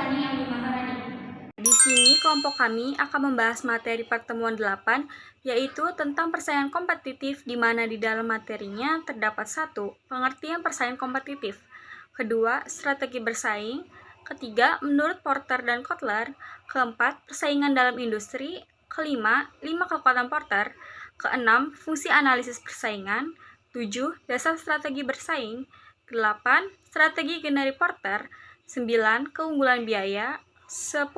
Tiffany Andi Maharani. Di sini kelompok kami akan membahas materi pertemuan 8, yaitu tentang persaingan kompetitif, di mana di dalam materinya terdapat 1. Pengertian persaingan kompetitif. Kedua, strategi bersaing. Ketiga, menurut Porter dan Kotler. Keempat, persaingan dalam industri. Kelima, 5 kekuatan Porter. Keenam, fungsi analisis persaingan. 7. Dasar strategi bersaing. 8. Strategi generik Porter. 9. Keunggulan biaya. 10.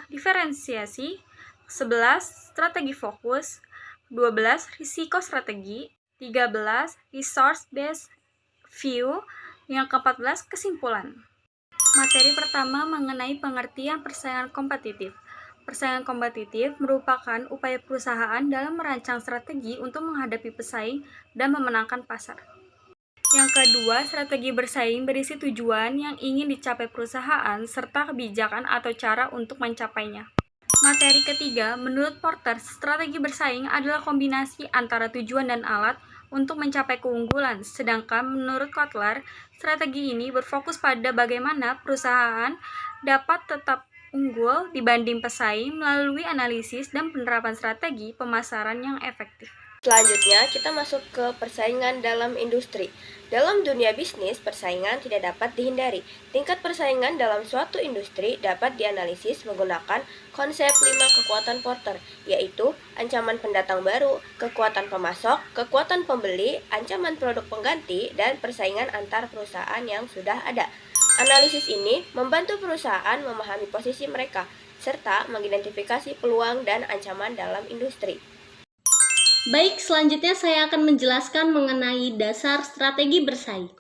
Diferensiasi. 11. Strategi fokus. 12. Risiko strategi. 13. Resource based view. Yang ke-14, kesimpulan. Materi pertama mengenai pengertian persaingan kompetitif. Persaingan kompetitif merupakan upaya perusahaan dalam merancang strategi untuk menghadapi pesaing dan memenangkan pasar. Yang kedua, strategi bersaing berisi tujuan yang ingin dicapai perusahaan serta kebijakan atau cara untuk mencapainya. Materi ketiga, menurut Porter, strategi bersaing adalah kombinasi antara tujuan dan alat untuk mencapai keunggulan, sedangkan menurut Kotler, strategi ini berfokus pada bagaimana perusahaan dapat tetap unggul dibanding pesaing melalui analisis dan penerapan strategi pemasaran yang efektif. Selanjutnya, kita masuk ke persaingan dalam industri. Dalam dunia bisnis, persaingan tidak dapat dihindari. Tingkat persaingan dalam suatu industri dapat dianalisis menggunakan konsep 5 kekuatan Porter, yaitu ancaman pendatang baru, kekuatan pemasok, kekuatan pembeli, ancaman produk pengganti, dan persaingan antar perusahaan yang sudah ada. Analisis ini membantu perusahaan memahami posisi mereka, serta mengidentifikasi peluang dan ancaman dalam industri. Baik, selanjutnya saya akan menjelaskan mengenai dasar strategi bersaing.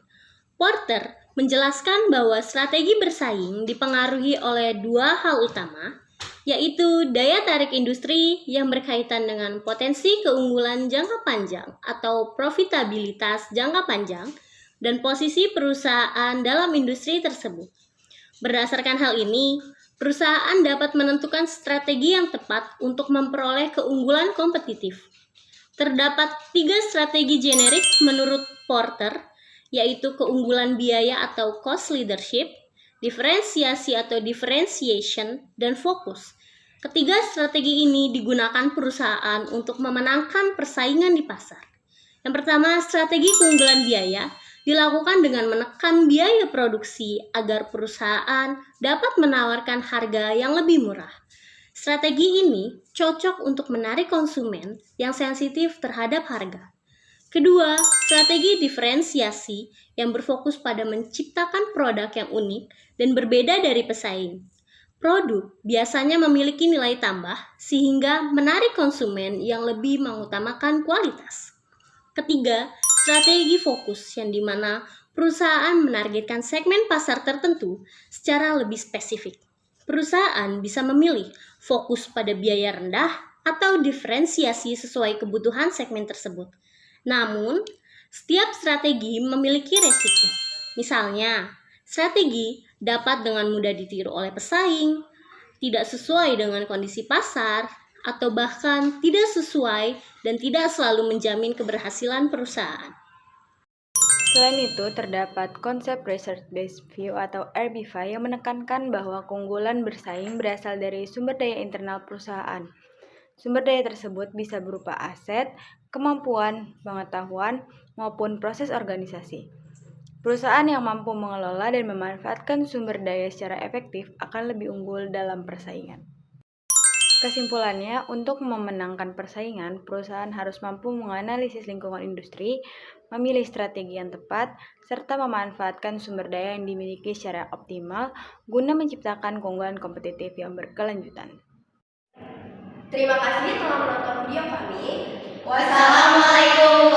Porter menjelaskan bahwa strategi bersaing dipengaruhi oleh 2 hal utama, yaitu daya tarik industri yang berkaitan dengan potensi keunggulan jangka panjang atau profitabilitas jangka panjang, dan posisi perusahaan dalam industri tersebut. Berdasarkan hal ini, perusahaan dapat menentukan strategi yang tepat untuk memperoleh keunggulan kompetitif. Terdapat 3 strategi generik menurut Porter, yaitu keunggulan biaya atau cost leadership, diferensiasi atau differentiation, dan fokus. Ketiga strategi ini digunakan perusahaan untuk memenangkan persaingan di pasar. Yang pertama, strategi keunggulan biaya dilakukan dengan menekan biaya produksi agar perusahaan dapat menawarkan harga yang lebih murah. Strategi ini cocok untuk menarik konsumen yang sensitif terhadap harga. Kedua, strategi diferensiasi yang berfokus pada menciptakan produk yang unik dan berbeda dari pesaing. Produk biasanya memiliki nilai tambah sehingga menarik konsumen yang lebih mengutamakan kualitas. Ketiga, strategi fokus yang dimana perusahaan menargetkan segmen pasar tertentu secara lebih spesifik. Perusahaan bisa memilih fokus pada biaya rendah atau diferensiasi sesuai kebutuhan segmen tersebut. Namun, setiap strategi memiliki resiko. Misalnya, strategi dapat dengan mudah ditiru oleh pesaing, tidak sesuai dengan kondisi pasar, atau bahkan tidak sesuai dan tidak selalu menjamin keberhasilan perusahaan. Selain itu, terdapat konsep Research-Based View atau RBVI yang menekankan bahwa keunggulan bersaing berasal dari sumber daya internal perusahaan. Sumber daya tersebut bisa berupa aset, kemampuan, pengetahuan, maupun proses organisasi. Perusahaan yang mampu mengelola dan memanfaatkan sumber daya secara efektif akan lebih unggul dalam persaingan. Kesimpulannya, untuk memenangkan persaingan, perusahaan harus mampu menganalisis lingkungan industri, memilih strategi yang tepat, serta memanfaatkan sumber daya yang dimiliki secara optimal guna menciptakan keunggulan kompetitif yang berkelanjutan. Terima kasih telah menonton video kami. Wassalamualaikum